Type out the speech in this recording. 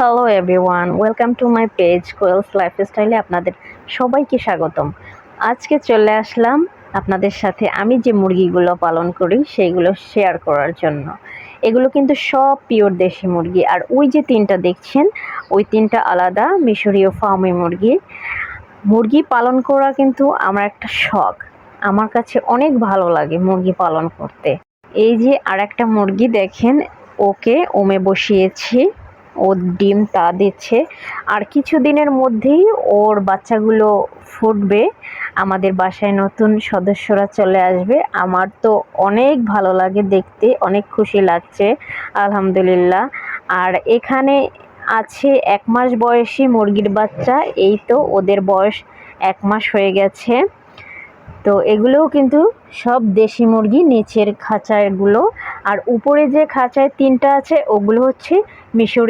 Hello everyone, welcome to my page Koel's লাইফস্টাইলে আপনাদের সবাইকে স্বাগতম। আজকে চলে আসলাম আপনাদের সাথে আমি যে মুরগিগুলো পালন করি সেইগুলো শেয়ার করার জন্য। এগুলো কিন্তু সব পিওর দেশি মুরগি, আর ওই যে তিনটা দেখছেন ওই তিনটা আলাদা মিশরীয় ফার্মি মুরগি। মুরগি পালন করা কিন্তু আমার একটা শখ, আমার কাছে অনেক ভালো লাগে মুরগি পালন করতে। এই যে আর একটা মুরগি দেখেন, ওকে ওমে বসিয়েছি, ও ডিম তা দিচ্ছে, আর কিছু দিনের মধ্যেই ওর বাচ্চাগুলো ফুটবে। আমাদের বাসায় নতুন সদস্যরা চলে আসবে। আমার তো অনেক ভালো লাগে দেখতে, অনেক খুশি লাগছে আলহামদুলিল্লাহ। আর এখানে আছে 1 মাস বয়সী মুরগির বাচ্চা, এই তো ওদের বয়স 1 মাস হয়ে গেছে। তো এগুলোও কিন্তু সব দেশি মুরগি, নিচের খাঁচাগুলো, আর উপরে যে খাঁচায় তিনটা আছে ওগুলো হচ্ছে মিশরীয়